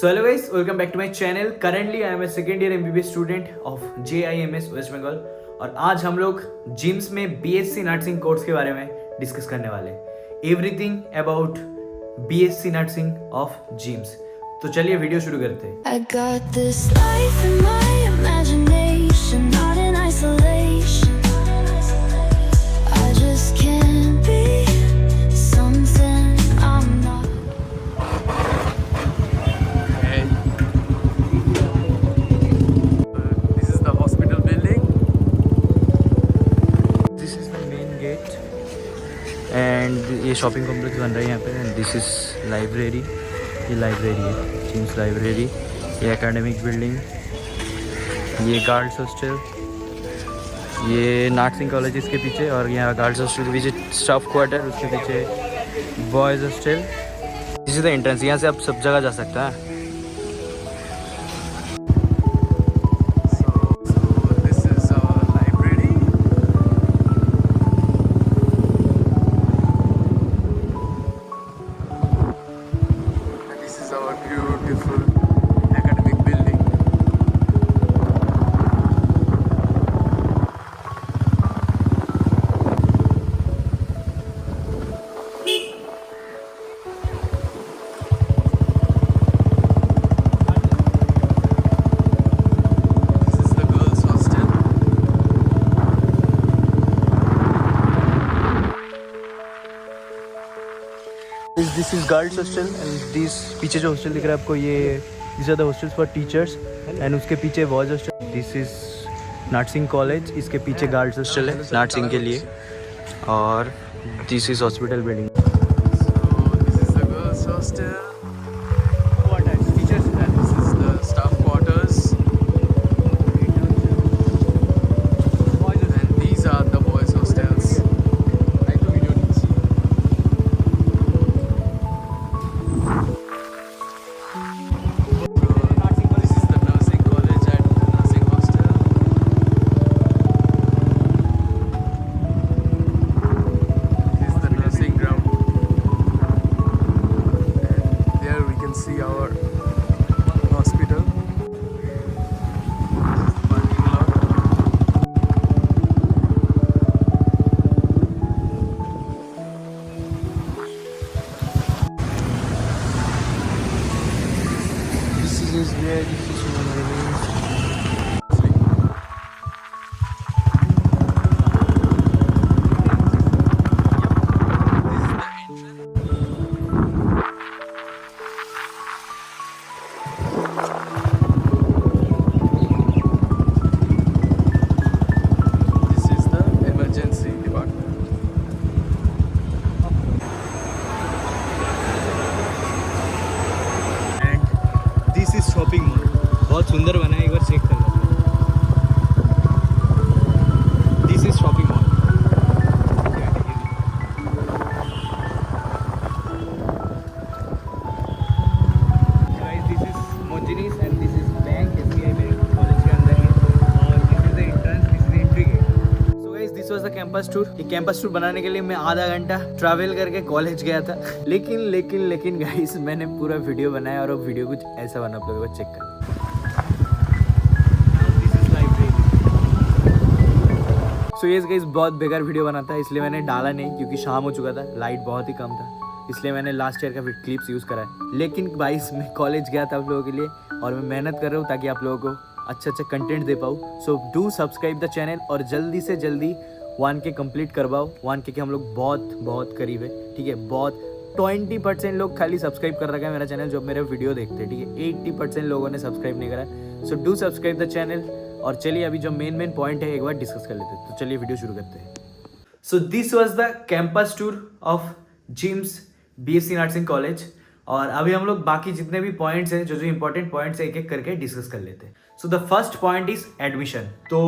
So hello guys, welcome back to my channel. Currently I am a second year MBBS student of JIMS West Bengal और आज हम लोग gyms में BSc nursing course के बारे में डिस्कस करने वाले हैं. Everything about BSc nursing of GIMS. तो चलिए वीडियो शुरू करते हैं. I got this life in my imagination, not in isolation. I just can't be something I'm not. This is the hospital building. This is the main gate and ये shopping complex बन रहा है यहाँ पे. And this is library. ये library है, GIMS library. ये academic building, ये गर्ल्स हॉस्टल, ये नर्सिंग कॉलेज इसके पीछे, और यहाँ गर्ल्स हॉस्टल के पीछे स्टाफ क्वार्टर, उसके पीछे boys hostel. This is the entrance. यहाँ से आप सब जगह जा सकता है. So this is our library. And this is our beautiful academic building. This is the girls' hostel. This is girls hostel and this पीछे जो हॉस्टल दिख रहा है आपको, ये this are the hostels for teachers. And उसके पीछे boys hostel. This is nursing college, इसके पीछे गर्ल्स हॉस्टल है नर्सिंग के लिए. और this is hospital building. So this is the girls' hostel. Teachers And this is the staff quarters. And these are the boys' hostels. This is the nursing college and nursing hostel. This is the nursing ground. And there we can see our hospital. This is the parking lot. This is where this is This is the emergency department. And this is shopping mall. बहुत सुंदर बना है, एक बार check कर लो. This is shopping mall. This is Mojinis and this is bank SBI bank college के अंदर ही. और this is the entrance, this is entry gate. So guys this was the campus tour. ये कैंपस टूर बनाने के लिए मैं आधा घंटा ट्रैवल करके कॉलेज गया था. लेकिन गाइस मैंने पूरा वीडियो बनाया और वो वीडियो कुछ ऐसा बना. आप लोगों को चेक कर. सो यस गाइस, बहुत बेकार वीडियो बना था, इसलिए मैंने डाला नहीं क्योंकि शाम हो चुका था, लाइट बहुत ही कम था, इसलिए मैंने लास्ट ईयर का क्लिप्स यूज़ करा है. लेकिन गाइस मैं कॉलेज गया था आप लोगों के लिए और मैं मेहनत कर रहा हूँ ताकि आप लोगों को अच्छा कंटेंट दे पाऊँ. So do subscribe the channel और जल्दी से जल्दी 1K कंप्लीट करवाओ. 1K के हम लोग बहुत करीब है. ठीक है, बहुत 20% लोग खाली सब्सक्राइब कर रखा है मेरा चैनल जो मेरे वीडियो देखते हैं. ठीक है, 80% लोगों ने सब्सक्राइब नहीं करा. So do subscribe the channel. और चलिए अभी जो मेन पॉइंट है एक बार डिस्कस कर लेते हैं. तो चलिए वीडियो शुरू करते हैं. So this was the campus tour of GIMS BSc nursing college. और अभी हम लोग बाकी जितने भी पॉइंट्स हैं, जो इंपॉर्टेंट पॉइंट्स है, एक एक करके डिस्कस कर लेते हैं. So the first point is admission. तो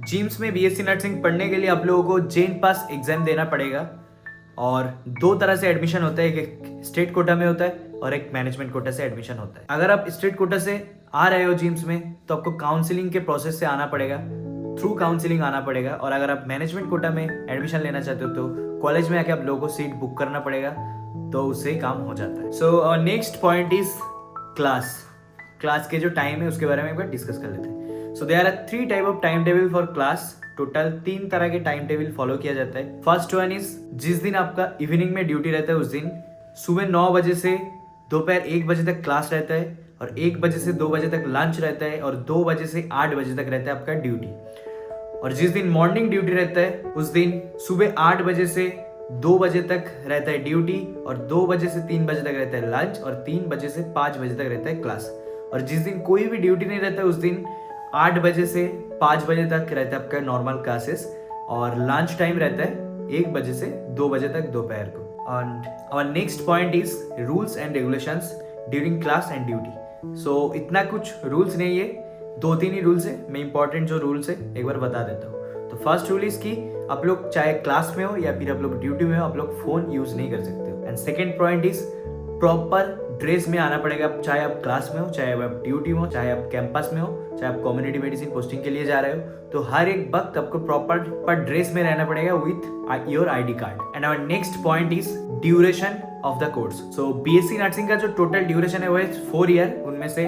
जिम्स में BSc नर्सिंग पढ़ने के लिए आप लोगों को जेन पास एग्जाम देना पड़ेगा. और दो तरह से एडमिशन होता है, एक स्टेट कोटा में होता है और एक मैनेजमेंट कोटा से एडमिशन होता है. अगर आप स्टेट कोटा से आ रहे हो जिम्स में तो आपको काउंसलिंग के प्रोसेस से आना पड़ेगा, थ्रू काउंसलिंग आना पड़ेगा. और अगर आप मैनेजमेंट कोटा में एडमिशन लेना चाहते हो तो कॉलेज में आके आप लोगों को सीट बुक करना पड़ेगा, तो उससे काम हो जाता है. So next point is class के जो टाइम है उसके बारे में एक बार डिस्कस कर लेते हैं. So there are 3 type of time table for class. Total 3 तरह के टाइम टेबल फॉलो किया जाता है. फर्स्ट वन इज जिस दिन आपका इवनिंग में ड्यूटी रहता है उस दिन सुबह 9 बजे से दोपहर 1 बजे तक क्लास रहता है और 1 बजे से 2 बजे तक लंच रहता है और 2 बजे से 8 बजे तक रहता है आपका ड्यूटी. और जिस दिन मॉर्निंग ड्यूटी रहता है उस दिन सुबह 8 बजे से 2 बजे तक रहता है ड्यूटी और 2 बजे से 3 बजे तक रहता है लंच और 3 बजे से 5 बजे तक रहता है क्लास. और जिस दिन कोई भी ड्यूटी नहीं रहता है उस दिन 8 बजे से 5 बजे तक रहता है आपका नॉर्मल क्लासेस और लंच टाइम रहता है 1 बजे से 2 बजे तक दोपहर को. And our next point is rules and regulations during class and duty. So इतना कुछ रूल्स नहीं है, 2-3 ही रूल्स है. मैं इंपॉर्टेंट जो रूल्स है एक बार बता देता हूँ. तो फर्स्ट रूल इज कि आप लोग चाहे क्लास में हो या फिर आप लोग ड्यूटी में हो आप लोग फोन यूज नहीं कर सकते हो. And second point is proper dress में आना पड़ेगा. चाहे आप क्लास में हो, चाहे आप ड्यूटी में हो, चाहे आप कैंपस में हो, चाहे आप कम्युनिटी मेडिसिन पोस्टिंग के लिए जा रहे हो, तो हर एक वक्त आपको प्रॉपर ड्रेस में रहना पड़ेगा with your ID card. And our next point is duration of the course. So BSc nursing का जो टोटल ड्यूरेशन है वो है 4 ईयर. उनमें से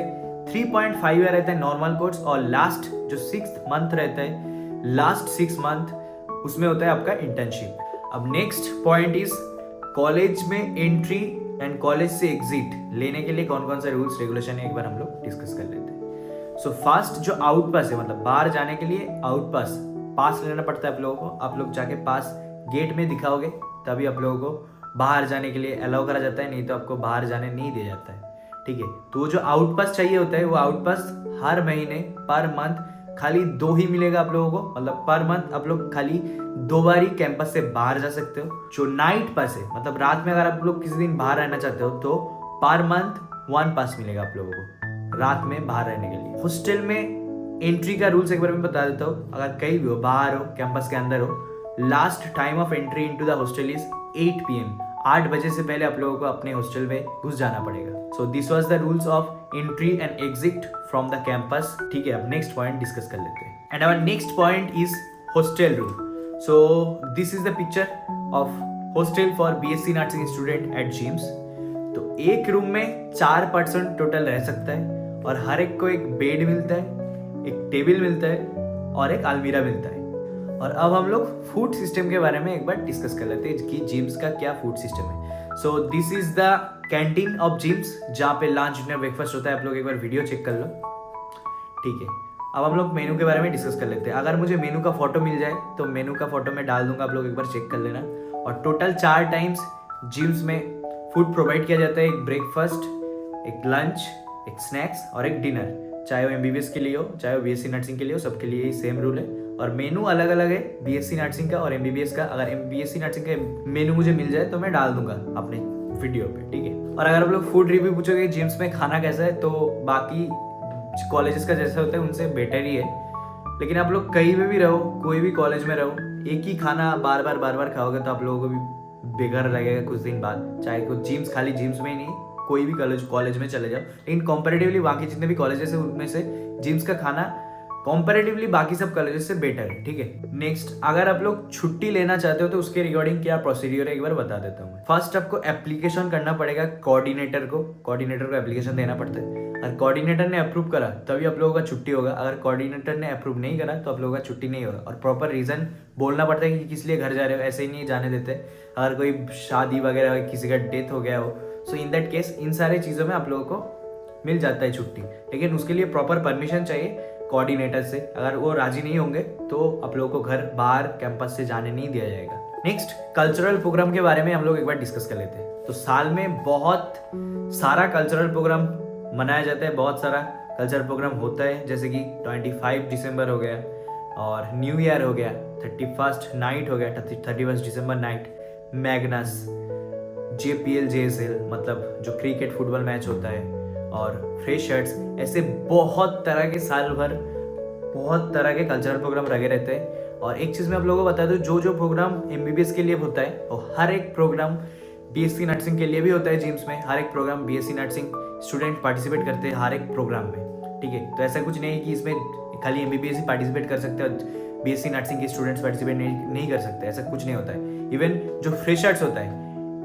3.5 ईयर रहता है नॉर्मल कोर्स और लास्ट जो 6th मंथ रहता है, लास्ट 6 मंथ उसमें होता है आपका इंटर्नशिप. अब नेक्स्ट पॉइंट इज कॉलेज में एंट्री एंड कॉलेज से एग्जिट लेने के लिए कौन कौन से रूल्स रेगुलेशन है एक बार हम लोग डिस्कस कर लेते हैं. सो फर्स्ट जो आउट पास है, मतलब बाहर जाने के लिए आउट पास लेना पड़ता है आप लोगों को. आप लोग जाके पास गेट में दिखाओगे तभी आप लोगों को बाहर जाने के लिए अलाउ करा जाता है, नहीं तो आपको बाहर जाने नहीं दिया जाता है. ठीक है, तो जो आउट पास चाहिए होता है वो आउट पास हर महीने पर मंथ खाली 2 ही मिलेगा आप लोगों को. मतलब पर मंथ आप लोग खाली 2 बार ही कैंपस से बाहर जा सकते हो. जो नाइट पास है, मतलब रात में अगर आप लोग किसी दिन बाहर रहना चाहते हो तो पर मंथ 1 पास मिलेगा आप लोगों को रात में बाहर रहने के लिए. हॉस्टल में एंट्री का रूल्स एक बार मैं बता देता हूँ. अगर कहीं भी हो, बाहर हो, कैंपस के अंदर हो, last time of entry into the hostel is 8 PM. 8 बजे से पहले आप लोगों को अपने हॉस्टल में घुस जाना पड़ेगा. So this was the rules of entry and exit from the campus. ठीक है, अब नेक्स्ट पॉइंट डिस्कस कर लेते हैं. And our next point is hostel room. So this is the picture of hostel for BSc nursing student at GIMS. तो एक room में 4 person total रह सकता है और हर एक को एक बेड मिलता है, एक टेबल मिलता है और एक अलमीरा मिलता है. और अब हम लोग फूड सिस्टम के बारे में एक बार डिस्कस कर लेते हैं कि जिम्स का क्या फूड सिस्टम है. So this is the canteen of GIMS जहाँ पे लंच डिनर ब्रेकफास्ट होता है. आप लोग एक बार वीडियो चेक कर लो. ठीक है, अब हम लोग मेनू के बारे में डिस्कस कर लेते हैं. अगर मुझे मेनू का फोटो मिल जाए तो मेनू का फोटो मैं डाल दूंगा, आप लोग एक बार चेक कर लेना. और टोटल 4 टाइम्स जिम्स में फूड प्रोवाइड किया जाता है. एक ब्रेकफास्ट, एक लंच, एक स्नैक्स और एक डिनर. चाहे वो MBBS के लिए हो, चाहे वो BSc नर्सिंग के लिए हो, सबके लिए ही सेम रूल है. और मेनू अलग अलग है BSc नर्सिंग का और MBBS का. अगर BSc नर्सिंग का मेनू मुझे मिल जाए तो मैं डाल दूंगा अपने वीडियो पे. ठीक है, और अगर आप लोग फूड रिव्यू पूछोगे जिम्स में खाना कैसा है तो बाकी कॉलेजेस का जैसा होता है उनसे बेटर ही है. लेकिन आप लोग कहीं पे भी रहो, कोई भी कॉलेज में रहो, एक ही खाना बार बार खाओगे तो आप लोगों को भी बेकार लगेगा कुछ दिन बाद. चाहे कुछ जिम्स, खाली जिम्स में ही नहीं, कोई भी कॉलेज में चले जाओ. लेकिन कंपैरेटिवली बाकी जितने भी कॉलेजेस है उनमें से जिम्स का खाना कंपैरेटिवली बाकी सब कॉलेजेस से बेटर है. ठीक है, नेक्स्ट अगर आप लोग छुट्टी लेना चाहते हो तो उसके रिगार्डिंग क्या प्रोसीडियर है एक बार बता देता हूँ. फर्स्ट आपको एप्लीकेशन करना पड़ेगा कोऑर्डिनेटर को एप्लीकेशन देना पड़ता है. और कोऑर्डिनेटर ने अप्रूव करा तभी आप लोगों का छुट्टी होगा. अगर कोऑर्डिनेटर ने अप्रूव नहीं करा तो आप लोगों का छुट्टी नहीं होगा. और प्रॉपर रीजन बोलना पड़ता है कि किस लिए घर जा रहे हो, ऐसे ही नहीं जाने देते. अगर कोई शादी वगैरह किसी का डेथ हो गया हो, सो इन दैट केस इन सारे चीज़ों में आप लोगों को मिल जाता है छुट्टी. लेकिन उसके लिए प्रॉपर परमिशन चाहिए कोऑर्डिनेटर से. अगर वो राजी नहीं होंगे तो आप लोगों को घर बाहर कैंपस से जाने नहीं दिया जाएगा. नेक्स्ट कल्चरल प्रोग्राम के बारे में हम लोग एक बार डिस्कस कर लेते हैं. तो साल में बहुत सारा कल्चरल प्रोग्राम मनाया जाता है. बहुत सारा कल्चरल प्रोग्राम होता है, जैसे कि 25 दिसंबर हो गया और न्यू ईयर हो गया, 31st नाइट हो गया, 31 दिसंबर नाइट, मैग्नस, JPL JSL मतलब जो क्रिकेट फुटबॉल मैच होता है, और फ्रेशर्स. ऐसे बहुत तरह के साल भर बहुत तरह के कल्चरल प्रोग्राम लगे रहते हैं. और एक चीज़ मैं आप लोगों को बता दूं, जो प्रोग्राम MBBS के लिए होता है और हर एक प्रोग्राम BSc नर्सिंग के लिए भी होता है जिम्स में. हर एक programme BSc nursing student participate करते हैं हर एक प्रोग्राम में. ठीक है, तो ऐसा कुछ नहीं है कि इसमें खाली MBBS ही पार्टिसिपेट कर सकते हैं और BSc नर्सिंग के स्टूडेंट्स पार्टिसिपेट नहीं कर सकते. ऐसा कुछ नहीं होता है. इवन जो फ्रेशर्स होता है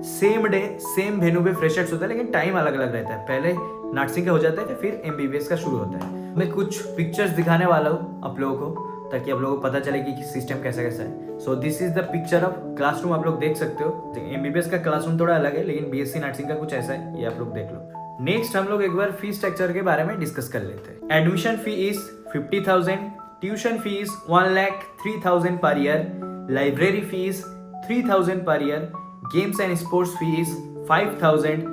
सेम डे सेम वेन्यू पे फ्रेशर्स होता है, लेकिन टाइम अलग अलग रहता है. पहले नर्सिंग का हो जाता है फिर MBBS का शुरू होता है। मैं कुछ पिक्चर्स दिखाने वाला हूँ आप लोगों को ताकि आप लोगों को पता चले कि सिस्टम कैसा कैसा है। So this is the picture of classroom, आप लोग देख सकते हो। MBBS का क्लासरूम थोड़ा अलग है लेकिन BSc नर्सिंग का कुछ ऐसा है, ये आप लोग देख लो। नेक्स्ट हम लोग एक बार फी स्ट्रक्चर के बारे में डिस्कस कर लेते हैं। Admission fee is 50,000, tuition fee is 1,03,000 per year, library fee is 3,000 per year, games and sports fee is 5,000,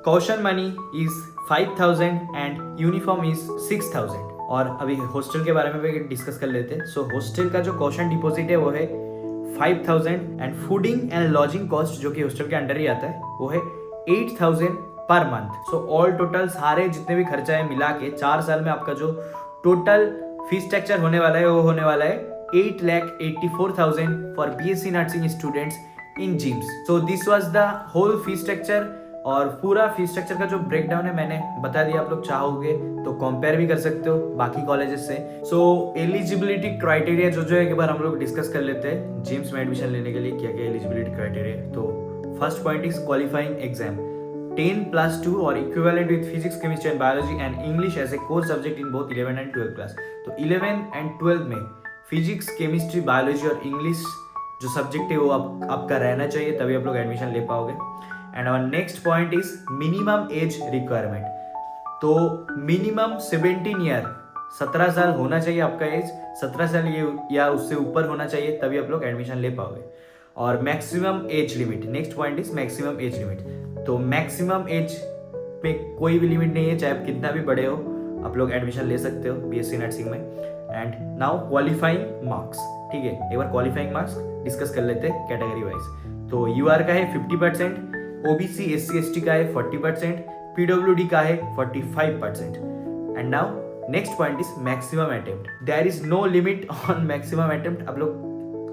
caution money is 5,000 and uniform is 6,000। और अभी हॉस्टल के बारे में भी डिस्कस कर लेते हैं। सो हॉस्टल का जो कॉशन डिपॉजिट है वो है 5,000 and fooding and lodging cost जो कि हॉस्टल के अंडर ही आता है वो है 8,000 per month. So all total सारे जितने भी खर्चा है मिला के 4 साल में आपका जो टोटल फी स्ट्रक्चर होने वाला है वो होने वाला है 8,84,000 for BSc nursing students in GIMS. So this was the whole fee structure और पूरा फी स्ट्रक्चर का जो ब्रेकडाउन है मैंने बता दिया। आप लोग चाहोगे तो कंपेयर भी कर सकते हो बाकी कॉलेजेस से। सो एलिजिबिलिटी क्राइटेरिया जो है एक बार हम लोग डिस्कस कर लेते हैं। जिम्स में एडमिशन लेने के लिए क्या क्या एलिजिबिलिटी क्राइटेरिया है। तो first point is qualifying exam 10+2 और equivalent with physics, chemistry and biology and English as a core subject in both 11 and 12 class. तो 11 एंड 12 में फिजिक्स, केमिस्ट्री, बायोलॉजी और इंग्लिश जो सब्जेक्ट है वो आपका रहना चाहिए, तभी आप लोग एडमिशन ले पाओगे। And our next point is minimum age requirement. तो मिनिमम 17 ईयर 17 साल होना चाहिए आपका एज, 17 साल ये या उससे ऊपर होना चाहिए तभी आप लोग एडमिशन ले पाओगे। और maximum age limit, next point is maximum age limit. तो मैक्सिमम एज पे कोई भी लिमिट नहीं है, चाहे आप कितना भी बड़े हो आप लोग एडमिशन ले सकते हो BSc नर्सिंग में। एंड नाउ क्वालिफाइंग मार्क्स, ठीक है, एक बार क्वालिफाइंग मार्क्स डिस्कस कर लेते हैं कैटेगरी वाइज। तो UR का है 50%, OBC SC ST का है 40%, PWD का है 45%। And now next point is maximum attempt. There is no limit on maximum attempt. आप लोग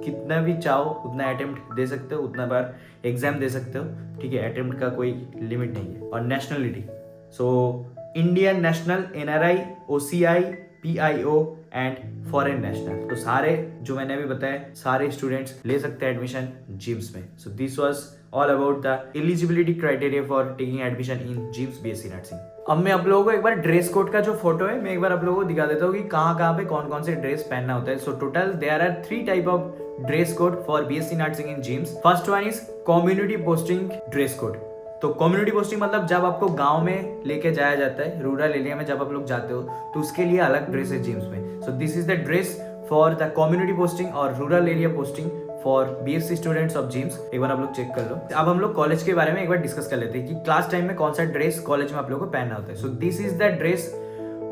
कितना भी चाहो उतना अटेम्प्ट दे सकते हो, उतना बार एग्जाम दे सकते हो, ठीक है, अटेम्प्ट का कोई लिमिट नहीं है। और nationality, so Indian national, NRI, OCI, PIO and foreign national. तो सारे जो मैंने अभी बताया सारे स्टूडेंट्स ले सकते हैं एडमिशन जिम्स में। So this was all about the eligibility criteria for taking admission in GIMS BSc nursing. अब मैं आप लोगों को एक बार ड्रेस कोड का जो फोटो है मैं एक बार आप लोगों को दिखा देता हूँ कि कहाँ पे कौन कौन से ड्रेस पहनना होता है। So total there are 3 type of dress code for BSc nursing in GIMS. First one is community posting dress code. तो कम्युनिटी पोस्टिंग मतलब जब आपको गांव में लेके जाया जाता है, रूरल एरिया में जब आप लोग जाते हो तो उसके लिए अलग ड्रेस है जिम्स में। So this is the dress for the community posting और rural area posting for BSc students of JIMS. एक बार आप लोग चेक कर लो। अब हम लोग कॉलेज के बारे में एक बार डिस्कस कर लेते हैं कि क्लास टाइम में कौन सा ड्रेस कॉलेज में आप लोगों को पहनना होता है। So this is the dress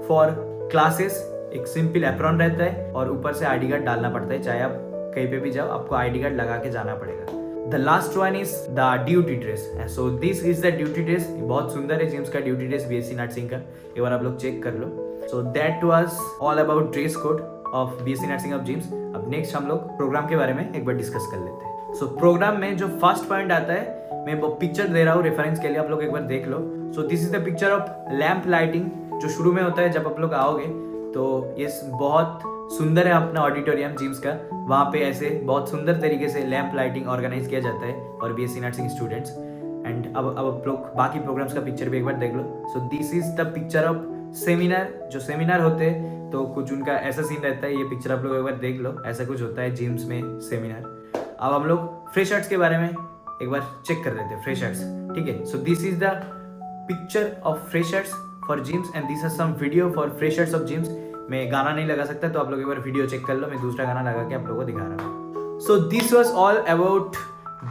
for classes. एक सिंपल एप्रॉन रहता है और ऊपर से ID कार्ड डालना पड़ता है, चाहे आप कहीं पे भी जाओ आपको ID कार्ड लगा के जाना पड़ेगा। The last one is the duty dress. So this is the duty dress. बहुत सुंदर है जिम्स का ड्यूटी ड्रेस BSc नर्सिंग का, एक बार आप लोग चेक कर लो। So that was all about dress code of BSc nursing of GIMS. अब नेक्स्ट हम लोग प्रोग्राम के बारे में एक बार डिस्कस कर लेते हैं। सो प्रोग्राम में जो फर्स्ट पॉइंट आता है मैं वो पिक्चर दे रहा हूँ रेफरेंस के लिए, आप लोग एक बार देख लो। So this is the picture of lamp lighting जो शुरू में होता है जब आप लोग आओगे। तो ये बहुत सुंदर है अपना ऑडिटोरियम जिम्स का, वहाँ पे ऐसे बहुत सुंदर तरीके से लैंप लाइटिंग ऑर्गेनाइज किया जाता है और BSc नर्सिंग स्टूडेंट्स। एंड अब आप लोग बाकी प्रोग्राम्स का पिक्चर भी एक बार देख लो। So this is the picture of seminar. जो सेमिनार होते हैं तो कुछ उनका ऐसा सीन रहता है, ये पिक्चर आप लोग एक बार देख लो, ऐसा कुछ होता है जिम्स में सेमिनार। अब हम लोग फ्रेशर्स के बारे में एक बार चेक कर लेते हैं, फ्रेशर्स, ठीक है। So this is the picture of freshers for GIMS and this is some video for freshers of GIMS. मैं गाना नहीं लगा सकता तो आप लोग एक बार वीडियो चेक कर लो, मैं दूसरा गाना लगा के आप लोगों को दिखा रहा हूँ। So this was all about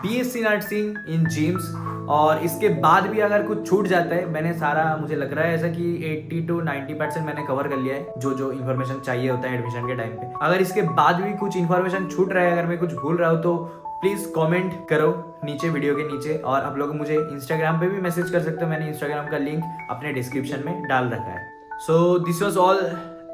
BSc nursing in GIMS. और इसके बाद भी अगर कुछ छूट जाता है, मैंने सारा मुझे लग रहा है ऐसा कि 80 to 90% मैंने कवर कर लिया है जो इन्फॉर्मेशन चाहिए होता है एडमिशन के टाइम पे। अगर इसके बाद भी कुछ इन्फॉर्मेशन छूट रहा है, अगर मैं कुछ भूल रहा हूँ तो प्लीज कमेंट करो नीचे वीडियो के नीचे। और आप लोग मुझे इंस्टाग्राम पे भी मैसेज कर सकते हो, मैंने इंस्टाग्राम का लिंक अपने डिस्क्रिप्शन में डाल रखा है। So this was all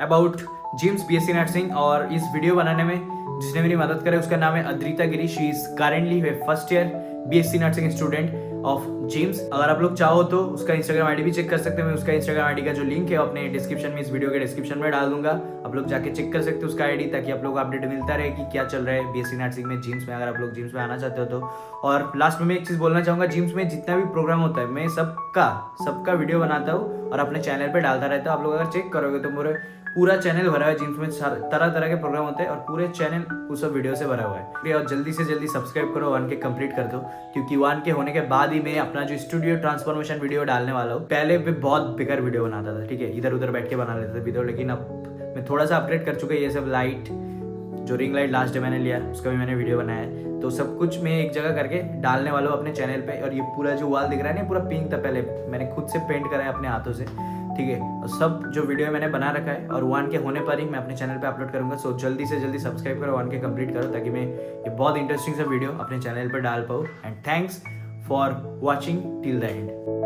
about GIMS BSc nursing. और इस वीडियो बनाने में जिसने मेरी मदद करी उसका नाम है Adrita Giri. She is currently first year BSc nursing student of James. अगर आप लोग चाहो तो उसका इंस्टाग्राम आईडी भी चेक कर सकते हैं। मैं उसका इंस्टाग्राम आईडी का जो लिंक है अपने डिस्क्रिप्शन में, इस वीडियो के डिस्क्रिप्शन में डाल दूंगा। आप लोग जाके चेक कर सकते हो उसका आईडी, ताकि आप लोग को अपडेट मिलता रहे कि क्या चल रहा है बीएससी नर्सिंग में, जिम्स में, अगर आप लोग जिम्स में आना चाहते हो तो। और लास्ट में मैं एक चीज़ बोलना चाहूँगा, जिम्स में जितना भी प्रोग्राम होता है मैं सबका वीडियो बनाता हूँ और अपने चैनल पर डालता रहता हूँ। आप लोग अगर चेक करोगे तो मेरे पूरा चैनल भरा हुआ है जिम्स में, तरह तरह के प्रोग्राम होते हैं और पूरे चैनल उस सब वीडियो से भरा हुआ है। और जल्दी से जल्दी सब्सक्राइब करो, 1K कंप्लीट कर दो, क्योंकि 1K होने के बाद ही मैं अपना जो स्टूडियो ट्रांसफॉर्मेशन वीडियो डालने वाला हूँ। पहले मैं बहुत बेकार वीडियो बनाता था, ठीक है, इधर उधर बैठ के बना लेता था वीडियो, लेकिन अब मैं थोड़ा सा अपग्रेड कर चुका है। ये सब लाइट, जो रिंग लाइट लास्ट डे मैंने लिया उसका भी मैंने वीडियो बनाया है, तो सब कुछ मैं एक जगह करके डालने वाला हूँ अपने चैनल पे। और ये पूरा जो वॉल दिख रहा है ना, पूरा पिंक था, पहले मैंने खुद से पेंट करा है अपने हाथों से, ठीक है। और सब जो वीडियो मैंने बना रखा है और 1K होने पर ही मैं अपने चैनल पे अपलोड करूंगा। सो जल्दी से जल्दी सब्सक्राइब करो, 1K कंप्लीट करो, ताकि मैं ये बहुत इंटरेस्टिंग सा वीडियो अपने चैनल पर डाल पाऊँ। And thanks for watching till the end.